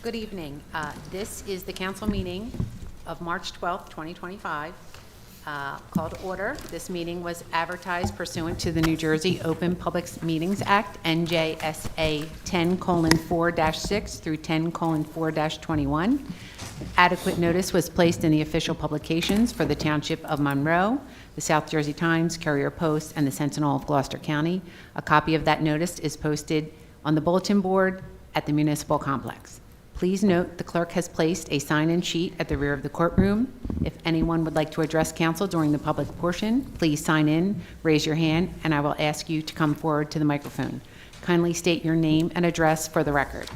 Good evening. This is the council meeting of March 12th, 2025. Call to order. This meeting was advertised pursuant to the New Jersey Open Public Meetings Act, NJSA 10:4-6 through 10:4-21. Adequate notice was placed in the official publications for the Township of Monroe, the South Jersey Times, Courier Post, and the Sentinel of Gloucester County. A copy of that notice is posted on the bulletin board at the municipal complex. Please note the clerk has placed a sign-in sheet at the rear of the courtroom. If anyone would like to address council during the public portion, please sign in, raise your hand, and I will ask you to come forward to the microphone. Kindly state your name and address for the record.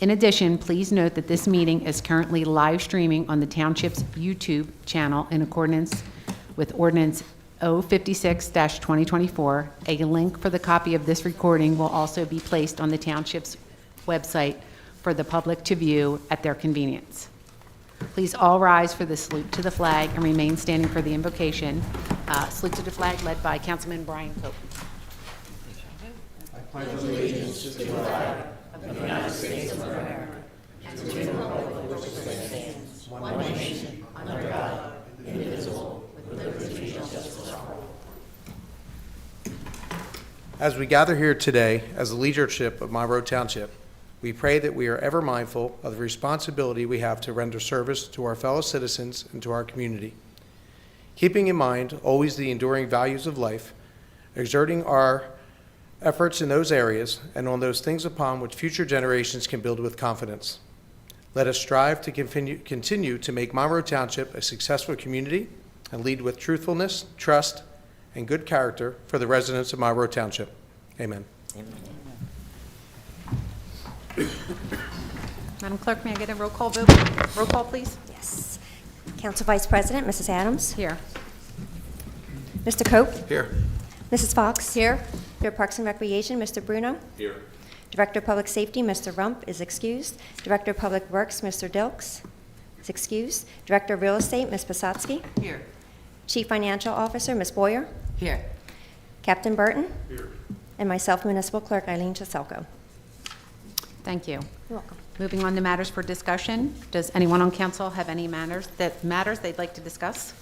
In addition, please note that this meeting is currently live streaming on the Township's YouTube channel in accordance with Ordinance 056-2024. A link for the copy of this recording will also be placed on the Township's website for the public to view at their convenience. Please all rise for the salute to the flag and remain standing for the invocation. Salute to the flag led by Councilman Brian Cope. As we gather here today as the leadership of Monroe Township, we pray that we are ever mindful of the responsibility we have to render service to our fellow citizens and to our community. Keeping in mind always the enduring values of life, exerting our efforts in those areas and on those things upon which future generations can build with confidence. Let us strive to continue to make Monroe Township a successful community and lead with truthfulness, trust, and good character for the residents of Monroe Township. Amen. Madam Clerk, may I get a roll call vote? Roll call, please. Yes. Council Vice President, Mrs. Adams. Here. Mr. Cope. Here. Mrs. Fox. Here. Director of Parks and Recreation, Mr. Bruno. Here. Director of Public Safety, Mr. Rump, is excused. Director of Public Works, Mr. Dilks, is excused. Director of Real Estate, Ms. Posadsky. Here. Chief Financial Officer, Ms. Boyer. Here. Captain Burton. Here. And myself, Municipal Clerk Eileen Chiselko. Thank you. You're welcome. Moving on to matters for discussion. Does anyone on council have any matters they'd like to discuss?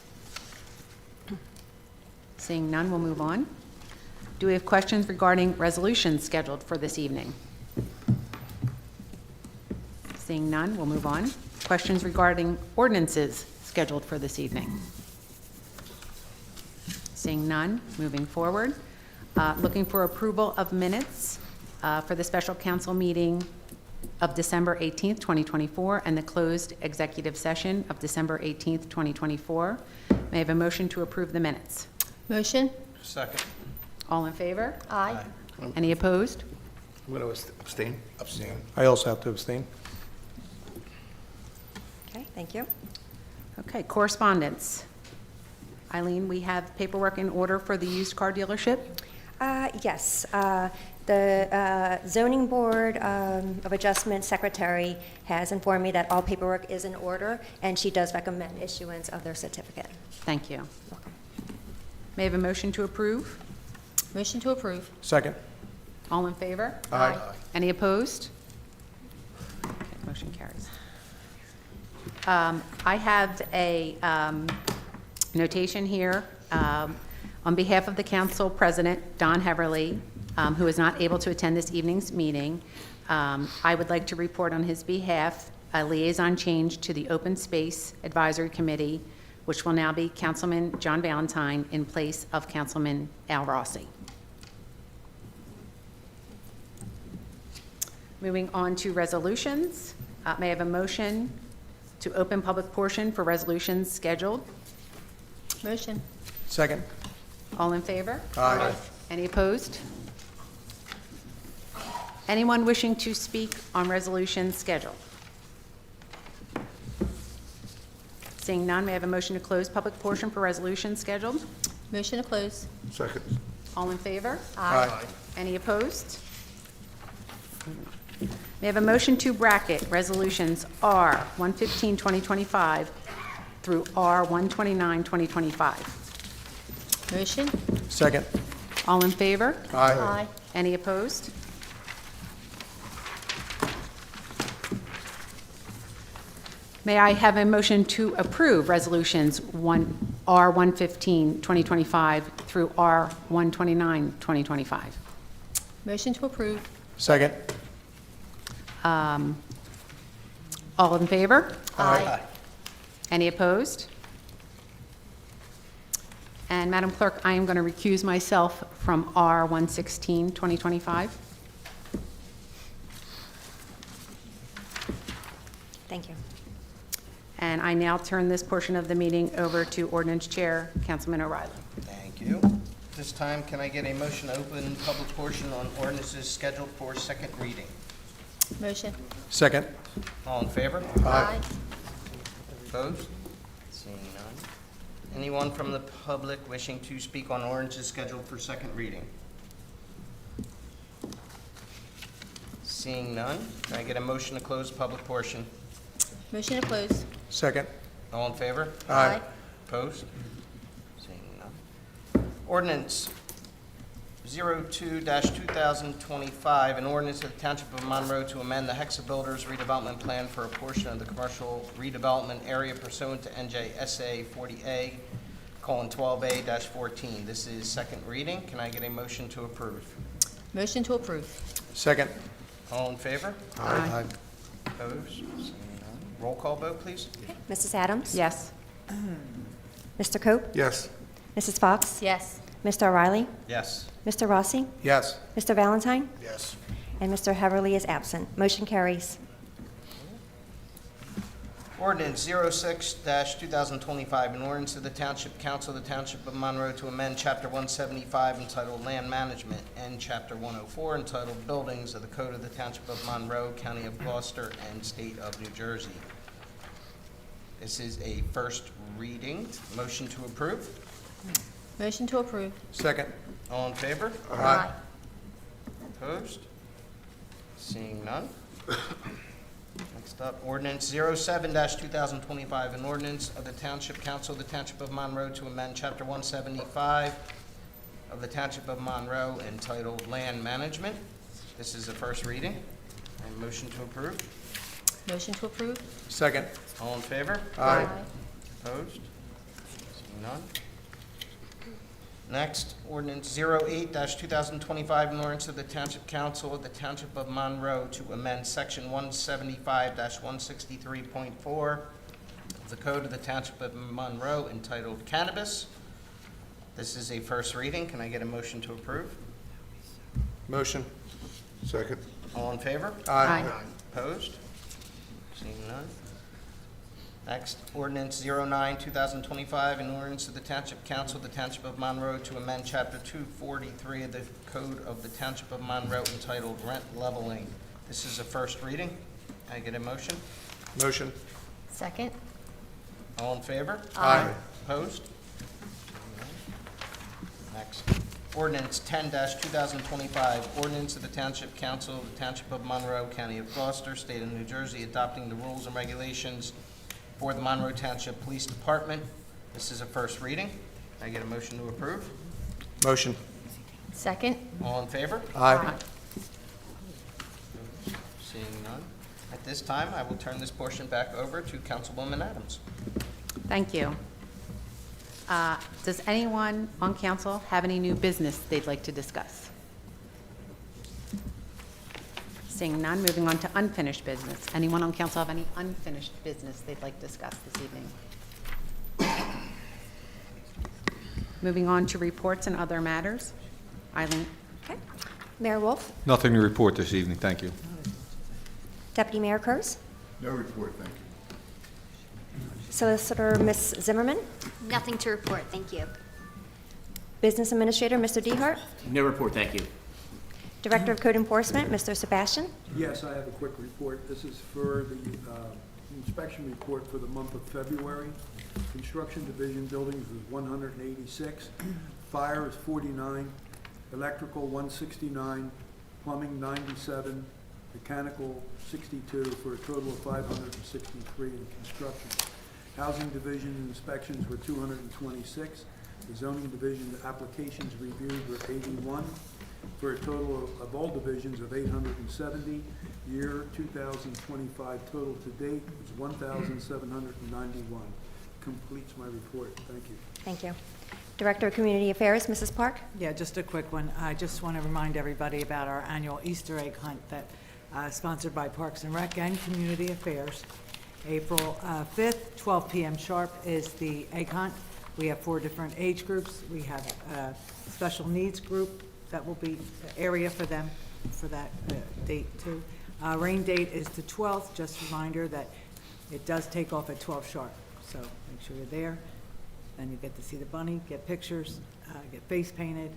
Seeing none, we'll move on. Do we have questions regarding resolutions scheduled for this evening? Seeing none, we'll move on. Questions regarding ordinances scheduled for this evening? Seeing none, moving forward. Looking for approval of minutes for the special council meeting of December 18th, 2024, and the closed executive session of December 18th, 2024. May I have a motion to approve the minutes? Motion. Second. All in favor? Aye. Any opposed? I'm going to abstain. Abstain. I also have to abstain. Okay, thank you. Okay, correspondence. Eileen, we have paperwork in order for the used car dealership? Yes. The Zoning Board of Adjustment Secretary has informed me that all paperwork is in order, and she does recommend issuance of their certificate. Thank you. May I have a motion to approve? Motion to approve. Second. All in favor? Aye. Any opposed? Okay, motion carries. I have a notation here on behalf of the council president, Don Heverly, who is not able to attend this evening's meeting. I would like to report on his behalf a liaison change to the Open Space Advisory Committee, which will now be Councilman John Valentine in place of Councilman Al Rossi. Moving on to resolutions. May I have a motion to open public portion for resolutions scheduled? Motion. Second. All in favor? Aye. Any opposed? Anyone wishing to speak on resolutions scheduled? Seeing none, may I have a motion to close public portion for resolutions scheduled? Motion to close. Second. All in favor? Aye. Any opposed? May I have a motion to bracket resolutions R 115-2025 through R 129-2025? Motion. Second. All in favor? Aye. Any opposed? May I have a motion to approve Resolutions R-115, 2025 through R-129, 2025? Motion to approve. Second. All in favor? Aye. Any opposed? And Madam Clerk, I am going to recuse myself from R-116, 2025. Thank you. And I now turn this portion of the meeting over to Ordinance Chair, Councilman O'Reilly. Thank you. This time, can I get a motion to open public portion on ordinances scheduled for second reading? Motion. Second. All in favor? Aye. Opposed? Seeing none. Anyone from the public wishing to speak on ordinances scheduled for second reading? Seeing none, can I get a motion to close public portion? Motion to close. Second. All in favor? Aye. Opposed? Seeing none. Ordinance 02-2025, an ordinance of the Township of Monroe to amend the Hexa Builders redevelopment plan for a portion of the commercial redevelopment area pursuant to NJSA 40A:12A-14. This is second reading. Can I get a motion to approve? Motion to approve. Second. All in favor? Aye. Opposed? Seeing none. Roll call vote, please. Mrs. Adams? Yes. Mr. Cope? Yes. Mrs. Fox? Yes. Mr. O'Reilly? Yes. Mr. Rossi? Yes. Mr. Valentine? Yes. And Mr. Heverly is absent. Motion carries. Ordinance 06-2025, an ordinance of the Township Council of the Township of Monroe to amend Chapter 175 entitled Land Management and Chapter 104 entitled Buildings of the Code of the Township of Monroe, County of Gloucester, and State of New Jersey. This is a first reading. Motion to approve. Motion to approve. Second. All in favor? Aye. Opposed? Seeing none. Next up, ordinance 07-2025, an ordinance of the Township Council of the Township of Monroe to amend Chapter 175 of the Township of Monroe entitled Land Management. This is the first reading. And motion to approve. Motion to approve. Second. All in favor? Aye. Opposed? Seeing none. Next, ordinance 08-2025, an ordinance of the Township Council of the Township of Monroe to amend section 175-163.4 of the Code of the Township of Monroe entitled Cannabis. This is a first reading. Can I get a motion to approve? Motion. Second. All in favor? Aye. Opposed? Seeing none. Next, ordinance 09-2025, an ordinance of the Township Council of the Township of Monroe to amend Chapter 243 of the Code of the Township of Monroe entitled Rent Leveling. This is a first reading. Can I get a motion? Motion. Second. All in favor? Aye. Opposed? Next, ordinance 10-2025, ordinance of the Township Council of the Township of Monroe, County of Gloucester, State of New Jersey, adopting the rules and regulations for the Monroe Township Police Department. This is a first reading. Can I get a motion to approve? Motion. Second. All in favor? Aye. Seeing none. At this time, I will turn this portion back over to Councilwoman Adams. Thank you. Does anyone on council have any new business they'd like to discuss? Seeing none, moving on to unfinished business. Anyone on council have any unfinished business they'd like to discuss this evening? Moving on to reports and other matters. Eileen? Okay. Mayor Wolf? Nothing to report this evening, thank you. Deputy Mayor Kurz? No report, thank you. Solicitor Ms. Zimmerman? Nothing to report, thank you. Business Administrator Mr. Dehart? No report, thank you. Director of Code Enforcement Mr. Sebastian? Yes, I have a quick report. This is for the inspection report for the month of February. Construction Division buildings was 186, fire is 49, electrical 169, plumbing 97, mechanical 62, for a total of 563 in construction. Housing Division inspections were 226. The Zoning Division applications reviewed were 81. for a total of all divisions of 870. Year 2025 total to date is 1,791. Completes my report. Thank you. Thank you. Director of Community Affairs, Mrs. Park? Yeah, just a quick one. I just want to remind everybody about our annual Easter egg hunt that sponsored by Parks and Rec and Community Affairs. April 5th, 12 p.m. sharp is the egg hunt. We have 4 different age groups. We have a special needs group that will be the area for them for that date too. Rain date is the 12th. Just a reminder that it does take off at 12 sharp. So make sure you're there. Then you get to see the bunny, get pictures, get face painted,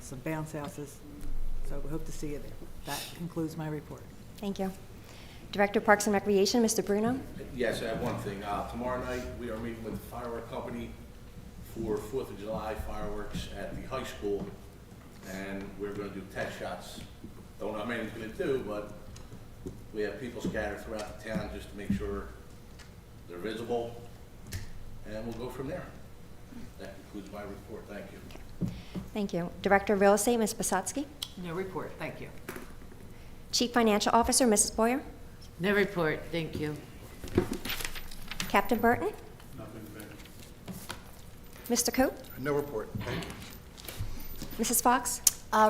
some bounce houses. So we hope to see you there. That concludes my report. Thank you. Director of Parks and Recreation, Mr. Bruno? Yes, I have one thing. Tomorrow night, we are meeting with the firework company for 4th of July fireworks at the high school, and we're going to do test shots. Don't know how many we're going to do, but we have people scattered throughout the town just to make sure they're visible, and we'll go from there. That concludes my report. Thank you. Thank you. Director of Real Estate, Ms. Basotsky? No report, thank you. Chief Financial Officer, Mrs. Boyer? No report, thank you. Captain Burton? Mr. Cope? No report. Thank you. Mrs. Fox?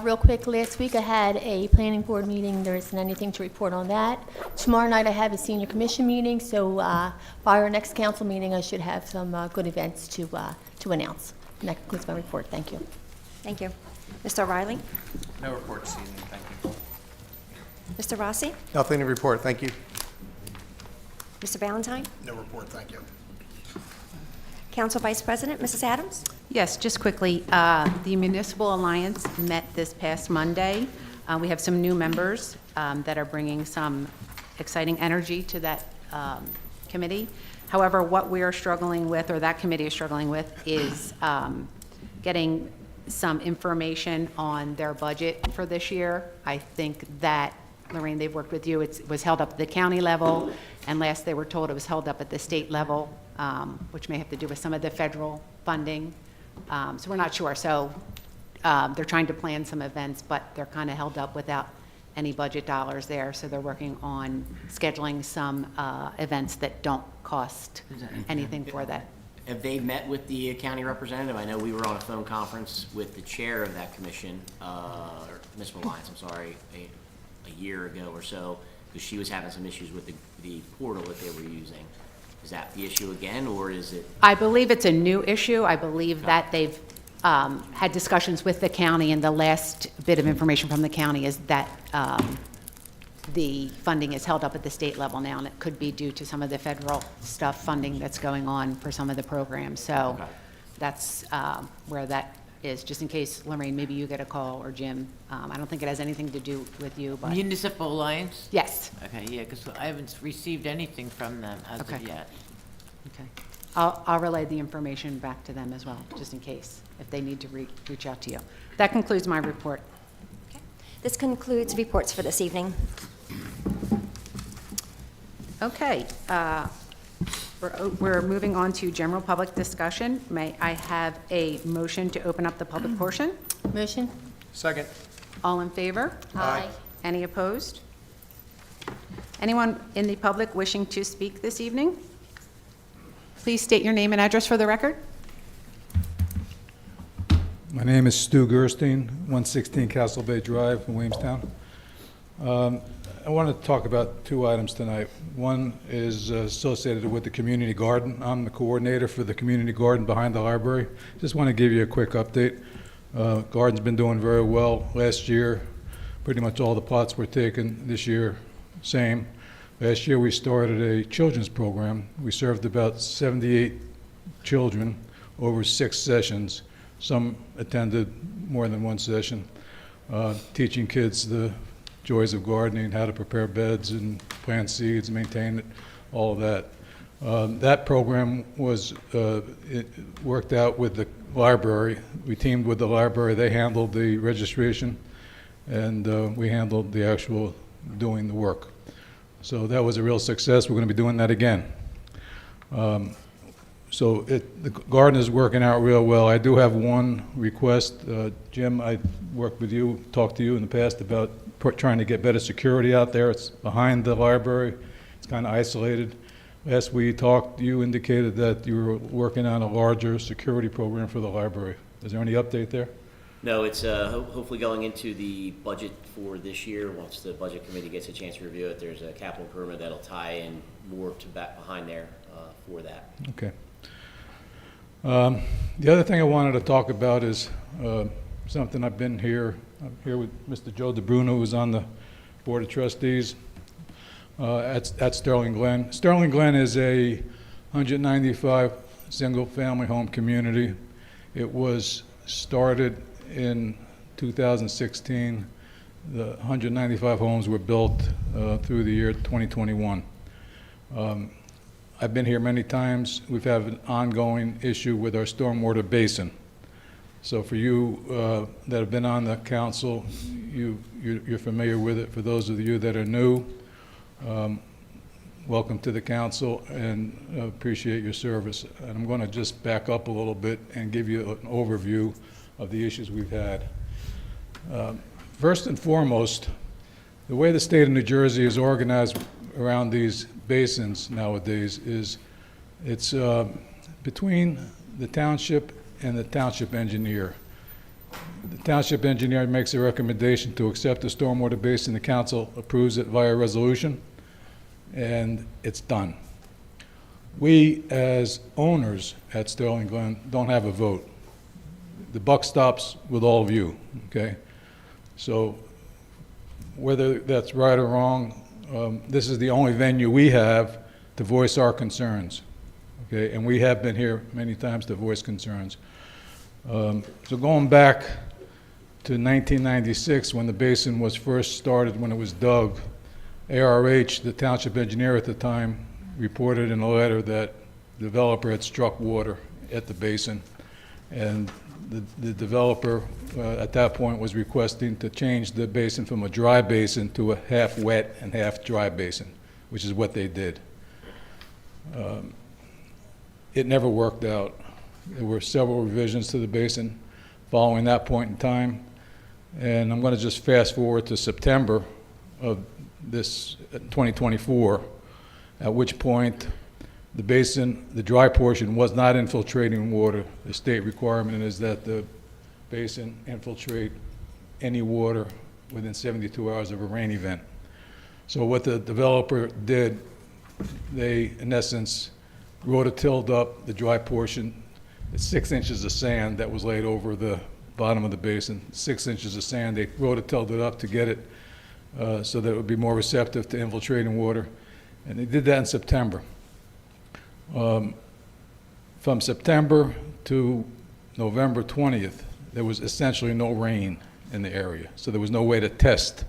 Real quick, last week I had a planning board meeting. There isn't anything to report on that. Tomorrow night I have a senior commission meeting, so by our next council meeting I should have some good events to announce. And that concludes my report. Thank you. Thank you. Mr. O'Reilly? No report this evening, thank you. Mr. Rossi? Nothing to report. Thank you. Mr. Valentine? No report. Thank you. Council Vice President, Mrs. Adams? Yes, just quickly, the Municipal Alliance met this past Monday. We have some new members that are bringing some exciting energy to that committee. However, what we are struggling with, or that committee is struggling with, is getting some information on their budget for this year. I think that, Lorraine, they've worked with you. It was held up at the county level, and last they were told it was held up at the state level, which may have to do with some of the federal funding. So we're not sure. So they're trying to plan some events, but they're kind of held up without any budget dollars there. So they're working on scheduling some events that don't cost anything for that. Have they met with the county representative? I know we were on a phone conference with the chair of that commission, or Ms. Reliance, I'm sorry, a year ago or so, because she was having some issues with the portal that they were using. Is that the issue again, or is it? I believe it's a new issue. I believe that they've had discussions with the county, and the last bit of information from the county is that the funding is held up at the state level now, and it could be due to some of the federal stuff funding that's going on for some of the programs. So that's where that is, just in case, Lorraine, maybe you get a call, or Jim. I don't think it has anything to do with you, but. Municipal Alliance? Yes. Okay, yeah, because I haven't received anything from them as of Okay. yet. Okay. I'll relay the information back to them as well, just in case, if they need to reach out to you. That concludes my report. Okay. This concludes reports for this evening. Okay, we're moving on to general public discussion. May I have a motion to open up the public portion? Motion? Second. All in favor? Aye. Any opposed? Anyone in the public wishing to speak this evening? Please state your name and address for the record. My name is Stu Gerstein, 116 Castle Bay Drive in Williamstown. I want to talk about 2 items tonight. One is associated with the community garden. I'm the coordinator for the community garden behind the library. Just want to give you a quick update. Garden's been doing very well. Last year, pretty much all the plots were taken. This year, same. Last year, we started a children's program. We served about 78 children over 6 sessions. Some attended more than 1 session, teaching kids the joys of gardening, how to prepare beds and plant seeds, maintain it, all of that. That program was it worked out with the library. We teamed with the library. They handled the registration, and we handled the actual doing the work. So that was a real success. We're going to be doing that again. So the garden is working out real well. I do have one request. Jim, I worked with you, talked to you in the past about trying to get better security out there. It's behind the library. It's kind of isolated. Last we talked, you indicated that you were working on a larger security program for the library. Is there any update there? No, it's hopefully going into the budget for this year. Once the budget committee gets a chance to review it, there's a capital improvement that'll tie in more to back behind there for that. Okay. The other thing I wanted to talk about is something I'm here with Mr. Joe DeBruno, who's on the Board of Trustees at Sterling Glen. Sterling Glen is a 195 single-family home community. It was started in 2016. The 195 homes were built through the year 2021. I've been here many times. We've had an ongoing issue with our stormwater basin. So for you that have been on the council, you're familiar with it. For those of you that are new, welcome to the council and appreciate your service. And I'm going to just back up a little bit and give you an overview of the issues we've had. First and foremost, the way the state of New Jersey is organized around these basins nowadays is it's between the township and the township engineer. The township engineer makes a recommendation to accept the stormwater basin. The council approves it via resolution, and it's done. We, as owners at Sterling Glen, don't have a vote. The buck stops with all of you, okay? So whether that's right or wrong, this is the only venue we have to voice our concerns, okay? And we have been here many times to voice concerns. So going back to 1996, when the basin was first started, when it was dug, ARH, the township engineer at the time, reported in a letter that the developer had struck water at the basin, and the developer at that point was requesting to change the basin from a dry basin to a half wet and half dry basin, which is what they did. It never worked out. There were several revisions to the basin following that point in time, and I'm going to just fast forward to September of this 2024, at which point the basin, the dry portion, was not infiltrating water. The state requirement is that the basin infiltrate any water within 72 hours of a rain event. So what the developer did, they, in essence, rototilled up the dry portion. It's 6 inches of sand that was laid over the bottom of the basin. 6 inches of sand, they rototilled it up to get it so that it would be more receptive to infiltrating water. And they did that in September. From September to November 20th, there was essentially no rain in the area. So there was no way to test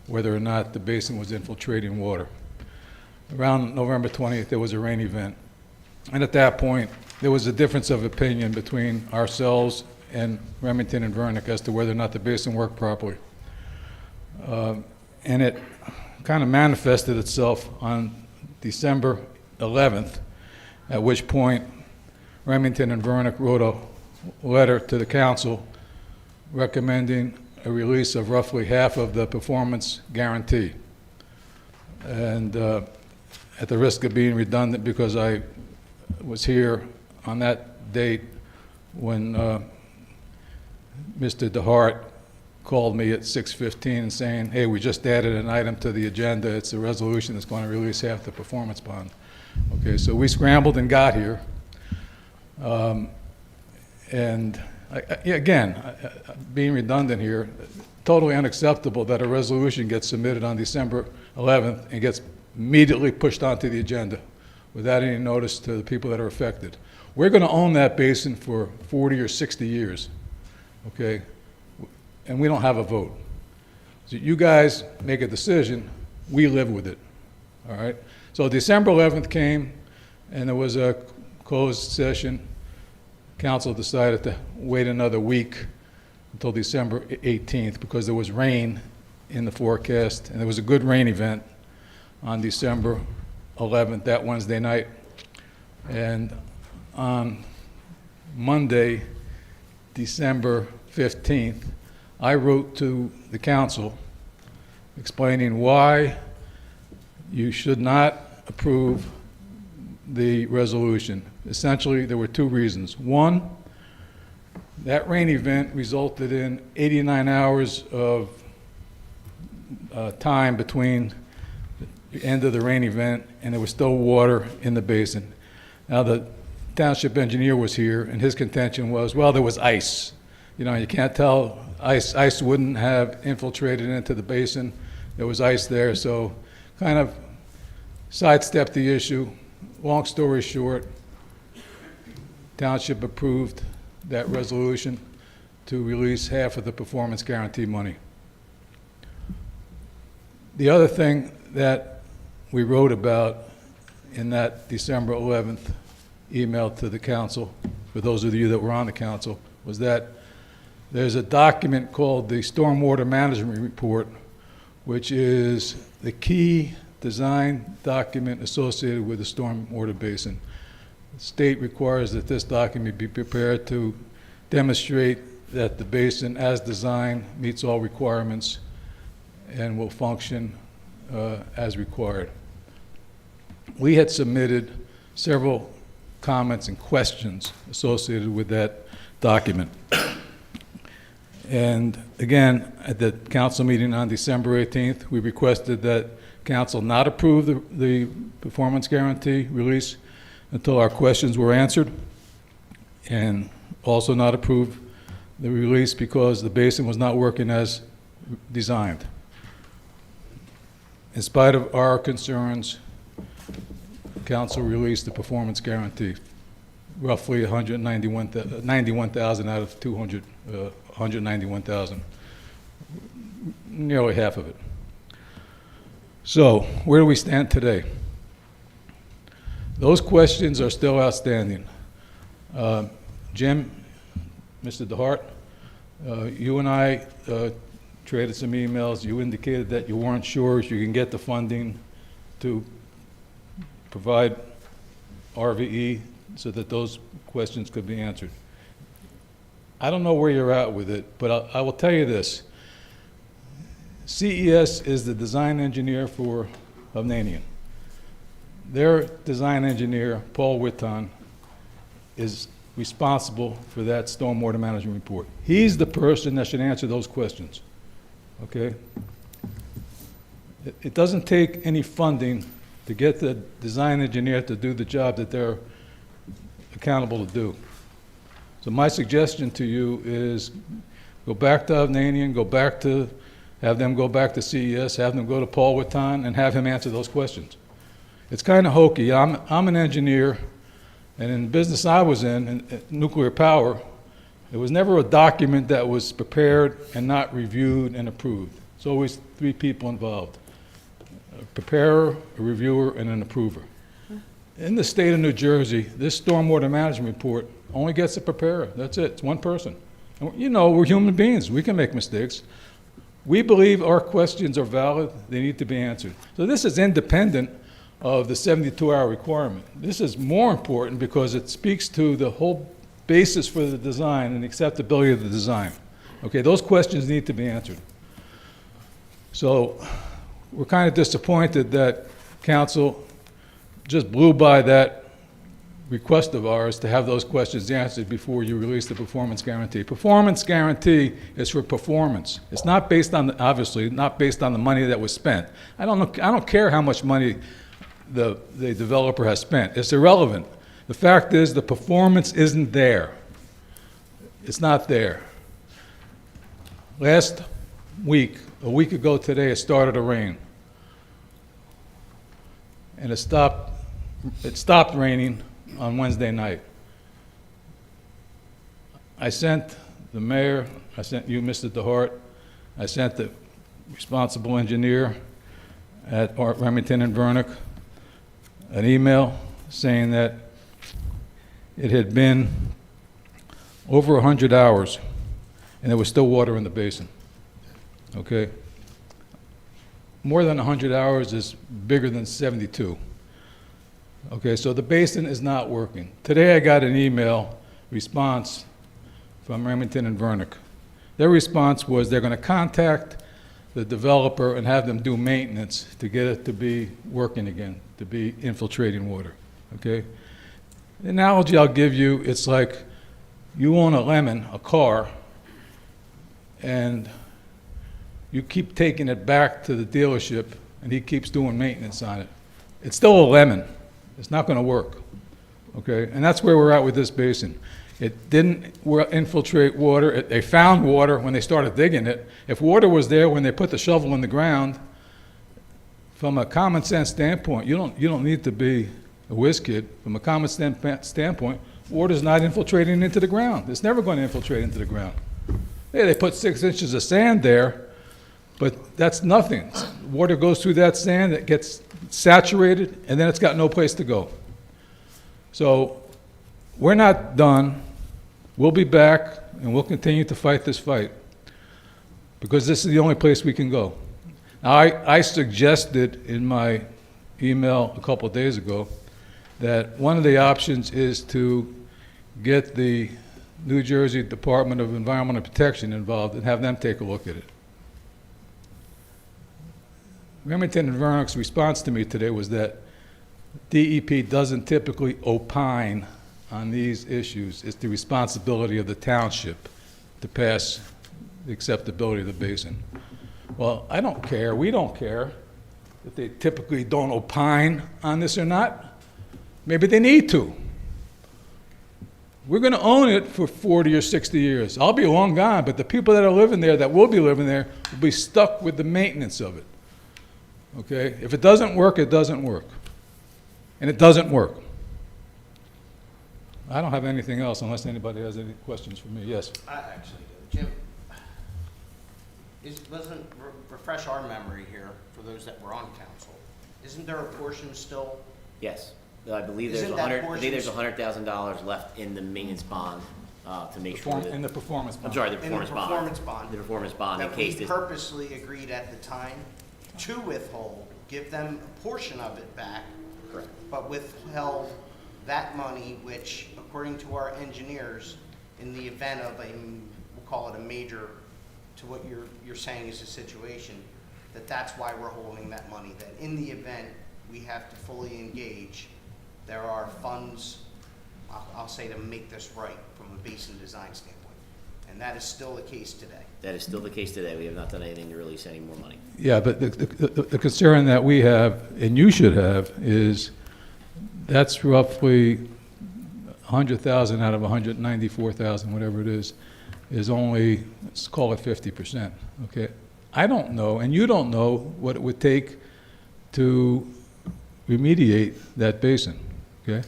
whether or not the basin was infiltrating water. Around November 20th, there was a rain event. And at that point, there was a difference of opinion between ourselves and Remington and Vernick as to whether or not the basin worked properly. And it kind of manifested itself on December 11th, at which point Remington and Vernick wrote a letter to the council recommending a release of roughly half of the performance guarantee. And at the risk of being redundant, because I was here on that date when Mr. DeHart called me at 6:15 and saying, hey, we just added an item to the agenda. It's a resolution that's going to release half the performance bond. Okay, so we scrambled and got here. And again, being redundant here, totally unacceptable that a resolution gets submitted on December 11th and gets immediately pushed onto the agenda without any notice to the people that are affected. We're going to own that basin for 40 or 60 years, okay? And we don't have a vote. So you guys make a decision, we live with it, all right? So December 11th came, and there was a closed session. Council decided to wait another week until December 18th because there was rain in the forecast, and there was a good rain event on December 11th, that Wednesday night. And on Monday, December 15th, I wrote to the council explaining why you should not approve the resolution. Essentially, there were two reasons. One, that rain event resulted in 89 hours of time between the end of the rain event and there was still water in the basin. Now, the township engineer was here, and his contention was, well, there was ice. You know, you can't tell. Ice wouldn't have infiltrated into the basin. There was ice there, so kind of sidestepped the issue. Long story short, township approved that resolution to release half of the performance guarantee money. The other thing that we wrote about in that December 11th email to the council, for those of you that were on the council, was that there's a document called the Stormwater Management Report, which is the key design document associated with the stormwater basin. The state requires that this document be prepared to demonstrate that the basin, as designed, meets all requirements and will function as required. We had submitted several comments and questions associated with that document. And again, at the council meeting on December 18th, we requested that council not approve the performance guarantee release until our questions were answered, and also not approve the release because the basin was not working as designed. In spite of our concerns, council released the performance guarantee, roughly 91,000 out of 191,000, nearly half of it. So, where do we stand today? Those questions are still outstanding. Jim, Mr. DeHart, you and I traded some emails. You indicated that you weren't sure if you can get the funding to provide RVE so that those questions could be answered. I don't know where you're at with it, but I will tell you this. CES is the design engineer for Hovnanian. Their design engineer, Paul Witton, is responsible for that stormwater management report. He's the person that should answer those questions, okay? It doesn't take any funding to get the design engineer to do the job that they're accountable to do. So my suggestion to you is go back to Hovnanian, have them go back to CES, have them go to Paul Witton, and have him answer those questions. It's kind of hokey. I'm an engineer, and in the business I was in nuclear power, there was never a document that was prepared and not reviewed and approved. It's always three people involved: a preparer, a reviewer, and an approver. In the state of New Jersey, this stormwater management report only gets a preparer. That's it. It's one person. And, you know, we're human beings. We can make mistakes. We believe our questions are valid. They need to be answered. So this is independent of the 72-hour requirement. This is more important because it speaks to the whole basis for the design and the acceptability of the design. Okay, those questions need to be answered. So we're kind of disappointed that council just blew by that request of ours to have those questions answered before you release the performance guarantee. Performance guarantee is for performance. It's not based on, obviously, not based on the money that was spent. I don't care how much money the developer has spent. It's irrelevant. The fact is the performance isn't there. It's not there. Last week, a week ago today, it started to rain. And it stopped raining on Wednesday night. I sent the mayor, I sent you, Mr. DeHart, I sent the responsible engineer at Remington and Vernick an email saying that it had been over 100 hours and there was still water in the basin, okay? More than 100 hours is bigger than 72. Okay, so the basin is not working. Today I got an email response from Remington and Vernick. Their response was they're going to contact the developer and have them do maintenance to get it to be working again, to be infiltrating water, okay? The analogy I'll give you, it's like you own a lemon, a car, and you keep taking it back to the dealership, and he keeps doing maintenance on it. It's still a lemon. It's not going to work, okay? And that's where we're at with this basin. It didn't infiltrate water. They found water when they started digging it. If water was there when they put the shovel in the ground, from a common sense standpoint, you don't need to be a whiz kid. From a common standpoint, water's not infiltrating into the ground. It's never going to infiltrate into the ground. Yeah, they put 6 inches of sand there, but that's nothing. Water goes through that sand, it gets saturated, and then it's got no place to go. So we're not done. We'll be back, and we'll continue to fight this fight, because this is the only place we can go. Now, I suggested in my email a couple of days ago that one of the options is to get the New Jersey Department of Environmental Protection involved and have them take a look at it. Remington and Vernick's response to me today was that DEP doesn't typically opine on these issues. It's the responsibility of the township to pass the acceptability of the basin. Well, I don't care, we don't care if they typically don't opine on this or not. Maybe they need to. We're going to own it for 40 or 60 years. I'll be long gone, but the people that are living there, that will be living there, will be stuck with the maintenance of it. Okay? If it doesn't work, it doesn't work. And it doesn't work. I don't have anything else unless anybody has any questions for me. Yes? I actually do. Jim, refresh our memory here for those that were on council. Isn't there a portion still? Yes, I believe there's Isn't that $100,000 left in the maintenance bond to make sure that. In the performance bond. I'm sorry, the performance bond. In the performance bond. The performance bond in That case we this. purposely agreed at the time to withhold, give them a portion of it back. Correct. But withheld that money, which according to our engineers, in the event of we'll call it a major, to what you're saying is a situation, that's why we're holding that money. That in the event we have to fully engage, there are funds, I'll say, to make this right from a basin design standpoint. And that is still the case today. That is still the case today. We have not done anything to release any more money. Yeah, but the concern that we have, and you should have, is that's roughly 100,000 out of 194,000, whatever it is only, let's call it 50%, okay? I don't know, and you don't know what it would take to remediate that basin, okay?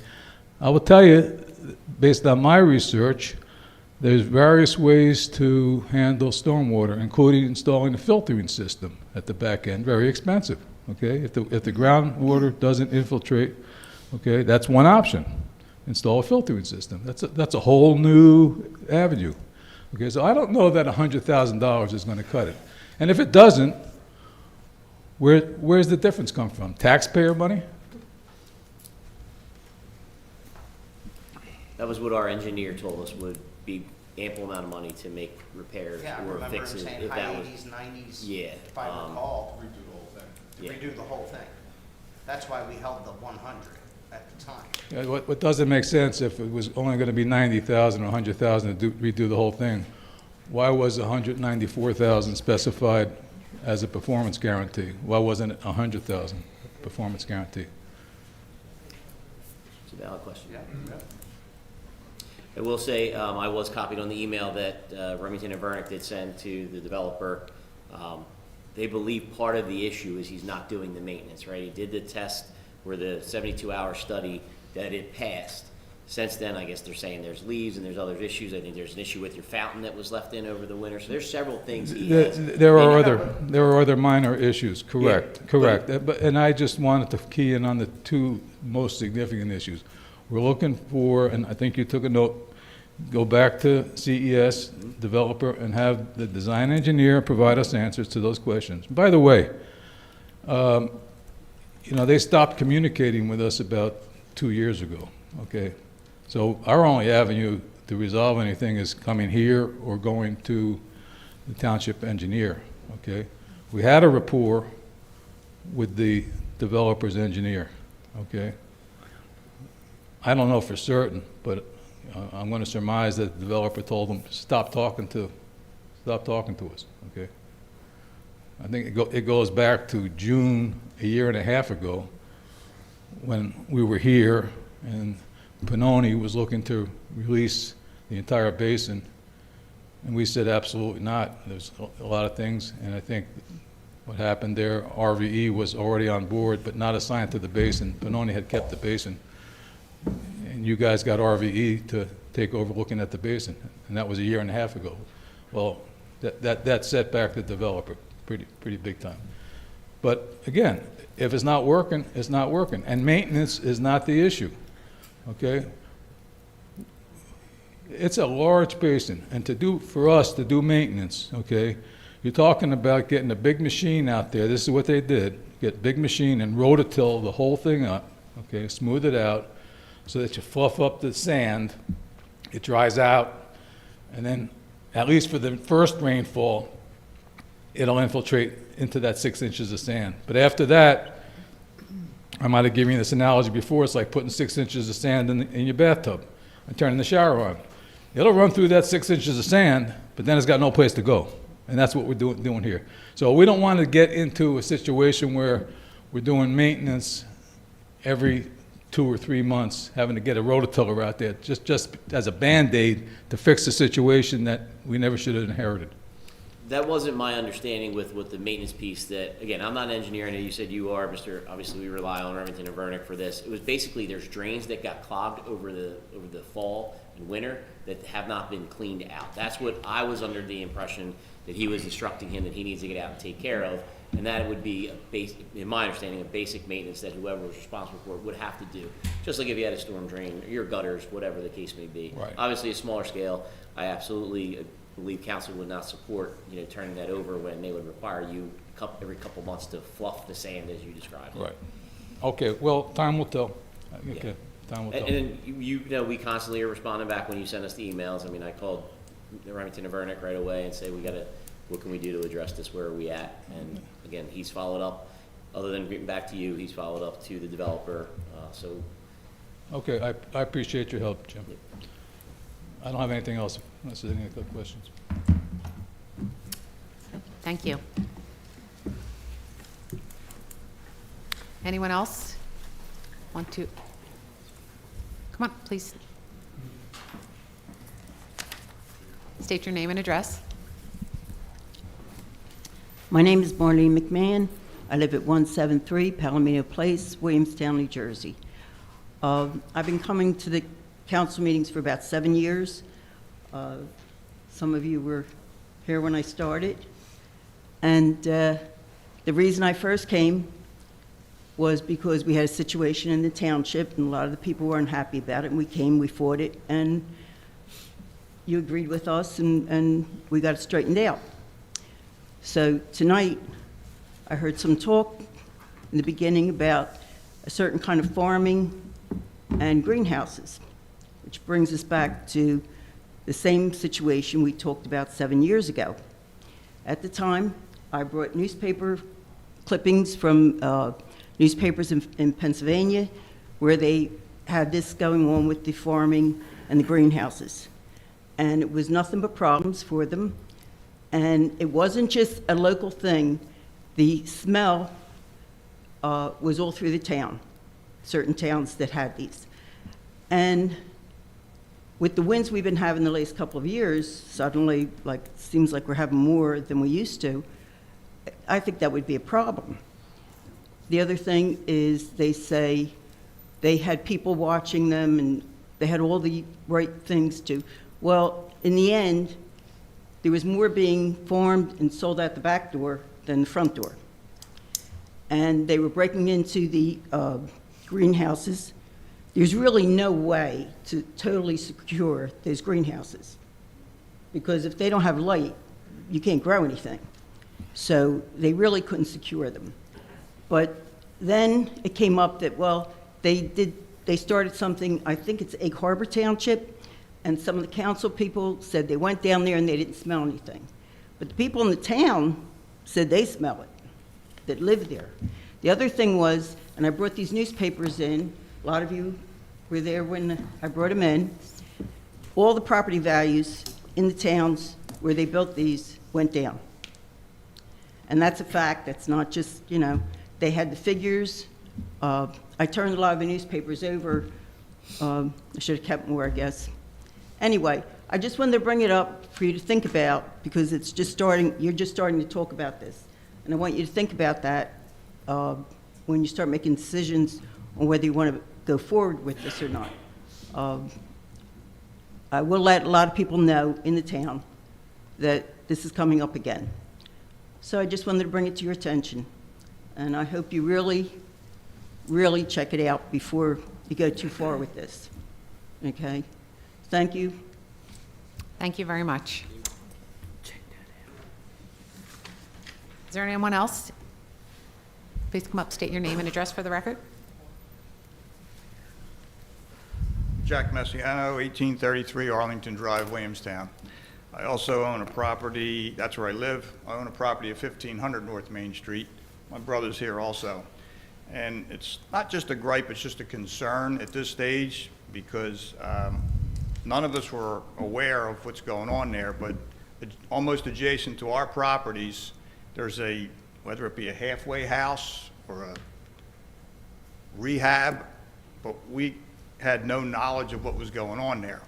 I will tell you, based on my research, there's various ways to handle stormwater, including installing a filtering system at the back end, very expensive, okay? If the groundwater doesn't infiltrate, okay, that's one option. Install a filtering system. That's a whole new avenue. Okay, so I don't know that $100,000 is going to cut it. And if it doesn't, where's the difference come from? Taxpayer money? That was what our engineer told us would be ample amount of money to make repairs Yeah, I or remember him fixes. saying If high that was, 80s, 90s, yeah, if I recall. Redo the whole thing. Yeah. Redo the whole thing. That's why we held the 100 at the time. Yeah, what doesn't make sense, if it was only going to be 90,000 or 100,000 to redo the whole thing, why was 194,000 specified as a performance guarantee? Why wasn't it 100,000 performance guarantee? it's a valid question. Yeah. I will say, I was copied on the email that Remington and Vernick did send to the developer. They believe part of the issue is he's not doing the maintenance, right? He did the test where the 72-hour study that it passed. Since then, I guess they're saying there's leaves and there's other issues. I think there's an issue with your fountain that was left in over the winter. So there's several things he has. There are other minor issues, correct, Yeah, correct. And I just wanted to key in on the two most significant issues. We're looking for, and I think you took a note, go back to CES, developer, and have the design engineer provide us answers to those questions. By the way, they stopped communicating with us about 2 years ago, okay? So our only avenue to resolve anything is coming here or going to the township engineer, okay? We had a rapport with the developer's engineer, okay? I don't know for certain, but I'm going to surmise that the developer told them, stop talking to us, okay? I think it goes back to June, a year and a half ago, when we were here and Pannoni was looking to release the entire basin, and we said absolutely not. There's a lot of things, and I think what happened there, RVE was already on board, but not assigned to the basin. Pannoni had kept the basin, and you guys got RVE to take over looking at the basin, and that was a year and a half ago. Well, that set back the developer pretty big time. But again, if it's not working, it's not working, and maintenance is not the issue, okay? It's a large basin, and for us to do maintenance, okay, you're talking about getting a big machine out there. This is what they did: get a big machine and rototill the whole thing up, okay, smooth it out, so that you fluff up the sand, it dries out, and then, at least for the first rainfall, it'll infiltrate into that 6 inches of sand. But after that, I might have given you this analogy before, it's like putting 6 inches of sand in your bathtub and turning the shower on. It'll run through that 6 inches of sand, but then it's got no place to go. And that's what we're doing here. So we don't want to get into a situation where we're doing maintenance every 2 or 3 months, having to get a rototiller out there just as a Band-Aid to fix a situation that we never should have inherited. That wasn't my understanding with the maintenance piece. That, again, I'm not an engineer. I know you said you are, Mr. Obviously, we rely on Remington and Vernick for this. It was basically there's drains that got clogged over the fall and winter that have not been cleaned out. That's what I was under the impression that he was instructing him that he needs to get out and take care of, and that would be, in my understanding, a basic maintenance that whoever was responsible for it would have to do. Just like if you had a storm drain, or your gutters, whatever the case may be. Right. Obviously, a smaller scale, I absolutely believe council would not support, turning that over when they would require you every couple months to fluff the sand as you described. Right. Okay, well, time will tell. Yeah. Okay, time will tell. And then you know we constantly are responding back when you send us the emails. I mean, I called Remington and Vernick right away and say what can we do to address this? Where are we at? And again, he's followed up. Other than getting back to you, he's followed up to the developer. Okay, I appreciate your help, Jim. I don't have anything else unless there's any other questions. Thank you. Anyone else want to? Come on, please. State your name and address. My name is Marlene McMahon. I live at 173 Palomino Place, Williamstown, New Jersey. I've been coming to the council meetings for about 7 years. Some of you were here when I started. And the reason I first came was because we had a situation in the township and a lot of the people weren't happy about it. And we came, we fought it, and you agreed with us and we got it straightened out. So tonight, I heard some talk in the beginning about a certain kind of farming and greenhouses, which brings us back to the same situation we talked about 7 years ago. At the time, I brought newspaper clippings from newspapers in Pennsylvania where they had this going on with the farming and the greenhouses. And it was nothing but problems for them. And it wasn't just a local thing. The smell was all through the town, certain towns that had these. And with the winds we've been having the last couple of years, suddenly, seems like we're having more than we used to. I think that would be a problem. The other thing is they say they had people watching them and they had all the right things to. Well, in the end, there was more being farmed and sold out the back door than the front door. And they were breaking into the greenhouses. There's really no way to totally secure those greenhouses, because if they don't have light, you can't grow anything. So they really couldn't secure them. But then it came up that, well, they they started something, I think it's Egg Harbor Township, and some of the council people said they went down there and they didn't smell anything. But the people in the town said they smell it, that live there. The other thing was, and I brought these newspapers in, a lot of you were there when I brought them in, all the property values in the towns where they built these went down. And that's a fact, that's not just, you know, they had the figures. I turned a lot of the newspapers over. I should have kept more, I guess. Anyway, I just wanted to bring it up for you to think about, because it's just starting, you're just starting to talk about this. And I want you to think about that when you start making decisions on whether you want to go forward with this or not. I will let a lot of people know in the town that this is coming up again. So I just wanted to bring it to your attention. And I hope you really, really check it out before you go too far with this. Okay? Thank you. Thank you very much. Is there anyone else? Please come up, state your name and address for the record. Jack Messiano, 1833 Arlington Drive, Williamstown. I also own a property, that's where I live. I own a property at 1500 North Main Street. My brother's here also. And it's not just a gripe, it's just a concern at this stage, because none of us were aware of what's going on there, but almost adjacent to our properties, there's a, whether it be a halfway house or a rehab, but we had no knowledge of what was going on there.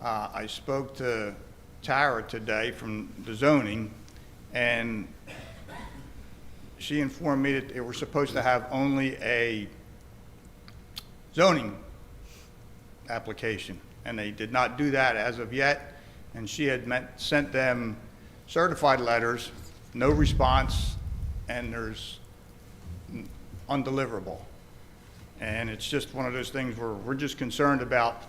I spoke to Tara today from the zoning, and she informed me that they were supposed to have only a zoning application, and they did not do that as of yet, and she had sent them certified letters, no response, and there's undeliverable. And it's just one of those things where we're just concerned about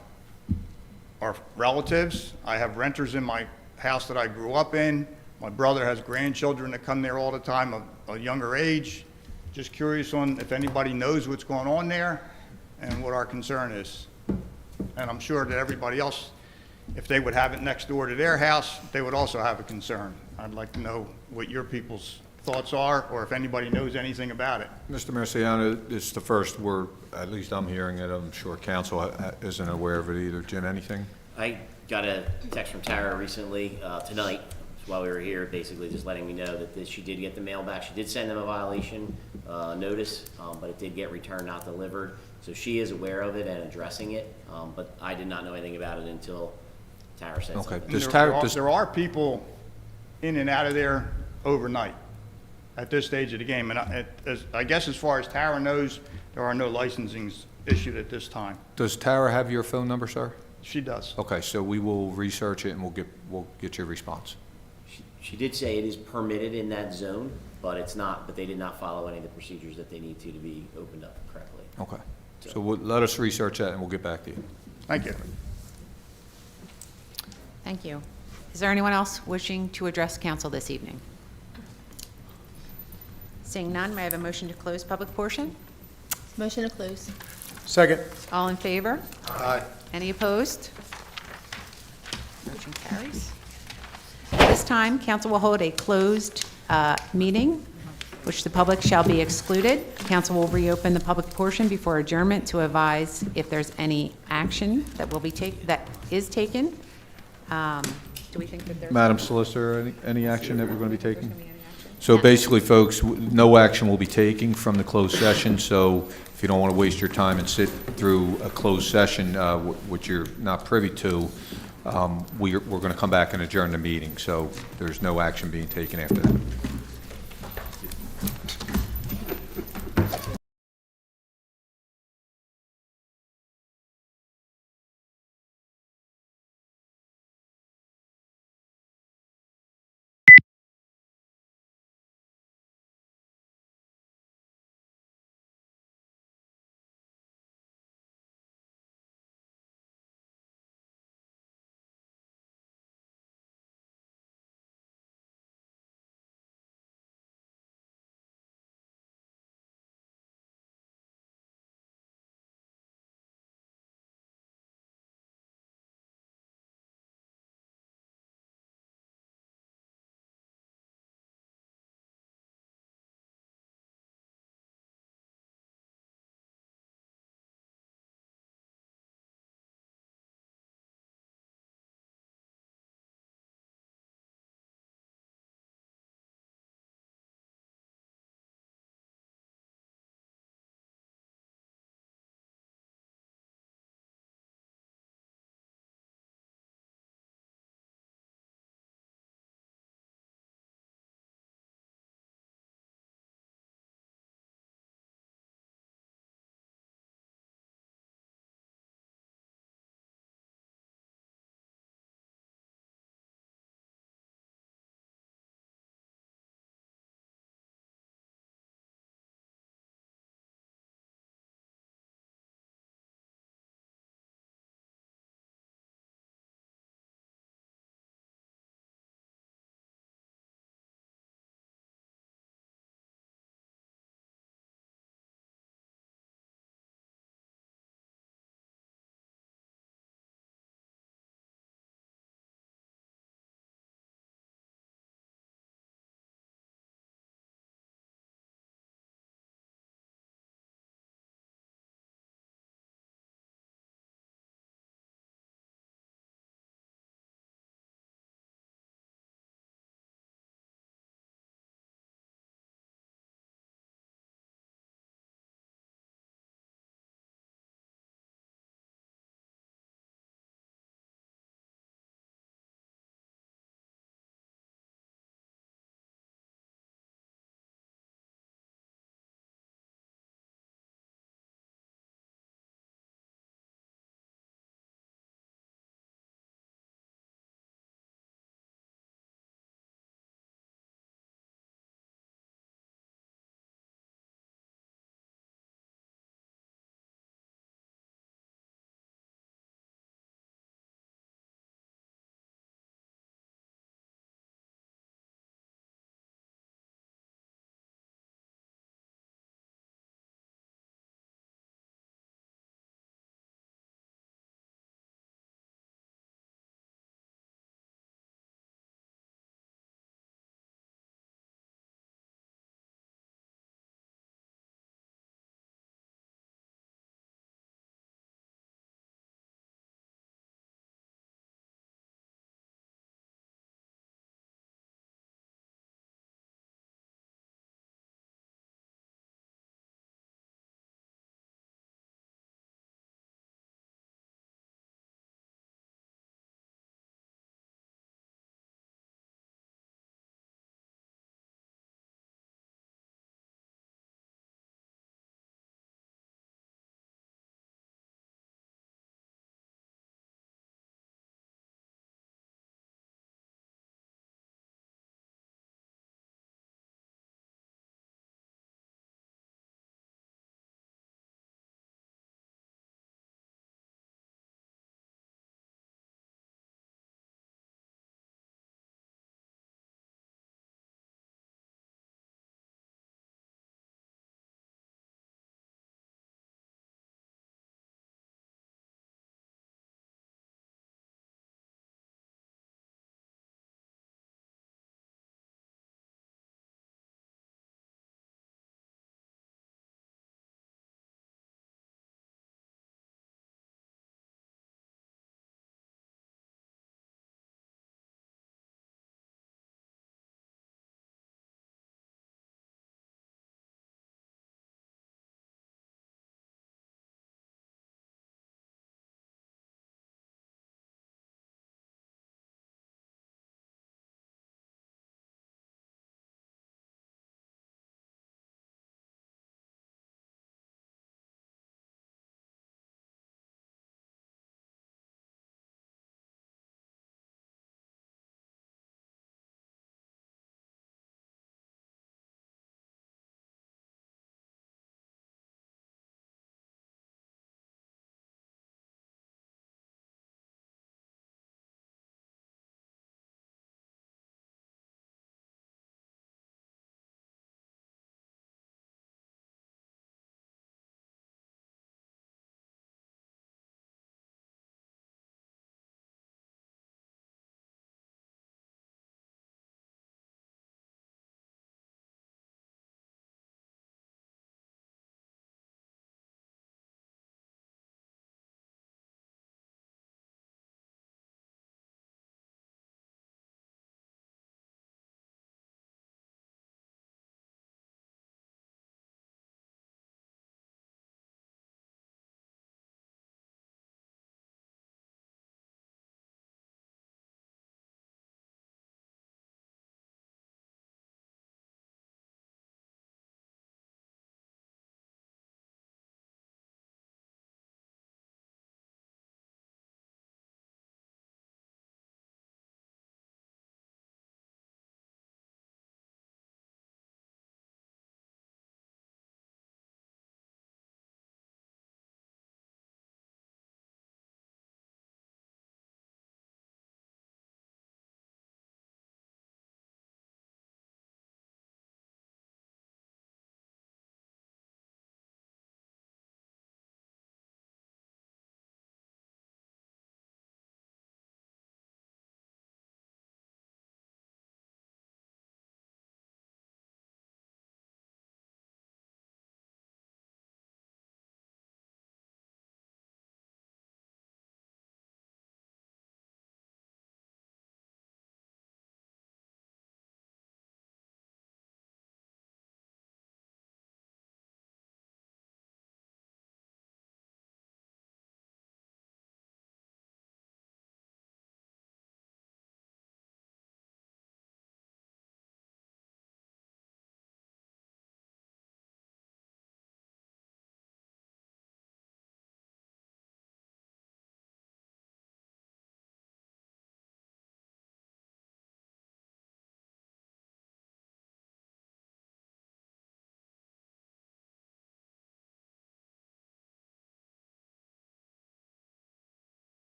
our relatives. I have renters in my house that I grew up in. My brother has grandchildren that come there all the time of a younger age. Just curious on if anybody knows what's going on there and what our concern is. And I'm sure that everybody else, if they would have it next door to their house, they would also have a concern. I'd like to know what your people's thoughts are, or if anybody knows anything about it. Mr. Marciano, it's the first word, at least I'm hearing it. I'm sure council isn't aware of it either. Jim, anything? I got a text from Tara recently, tonight, while we were here, basically just letting me know that she did get the mail back. She did send them a violation notice, but it did get returned, not delivered. So she is aware of it and addressing it, but I did not know anything about it until Tara said Okay. something. There are people in and out of there overnight at this stage of the game. And I guess as far as Tara knows, there are no licensings issued at this time. Does Tara have your phone number, sir? She does. Okay, so we will research it and we'll get your response. She did say it is permitted in that zone, but it's not, but they did not follow any of the procedures that they need to be opened up correctly. Okay. So let us research that and we'll get back to you. Thank you. Thank you. Is there anyone else wishing to address council this evening? Seeing none, may I have a motion to close public portion? Motion to close. Second. All in favor? Aye. Any opposed? Motion carries. At this time, council will hold a closed meeting, which the public shall be excluded. Council will reopen the public portion before adjournment to advise if there's any action that will be that is taken. Do we think that there's... Madam Solicitor, any action that we're going to be taking? So basically, folks, no action will be taken from the closed session, so if you don't want to waste your time and sit through a closed session, which you're not privy to, we're going to come back and adjourn the meeting, so there's no action being taken after that.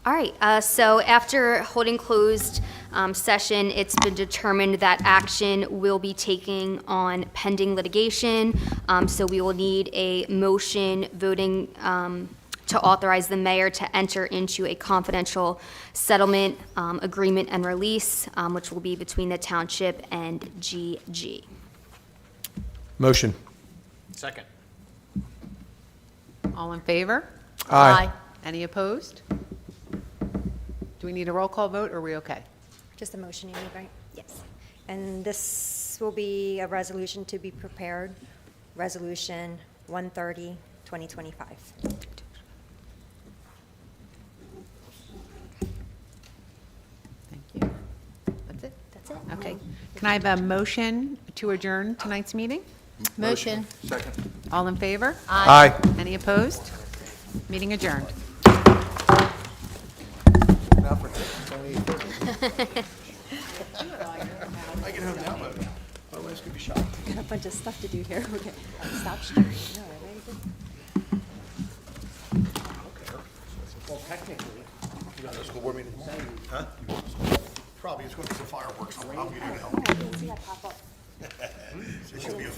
All right, so after holding closed session, it's been determined that action will be taken on pending litigation. So we will need a motion voting to authorize the mayor to enter into a confidential settlement agreement and release, which will be between the township and GG. Motion. Second. All in favor? Aye. Any opposed? Do we need a roll call vote, or are we okay? Just a motion you need, right? Yes. And this will be a resolution to be prepared, Resolution 130, 2025. Thank you. That's it? That's it. Okay. Can I have a motion to adjourn tonight's meeting? Motion. All in favor? Aye. Any opposed? Meeting adjourned. Now for I get home now, but otherwise could be shot. Got a bunch of stuff to do here. Okay. Stop sharing. No, right? Well, technically, you got a school board meeting tomorrow? Huh? Probably it's going to be the fireworks. I'll be there to help. I didn't see that pop up. It should be a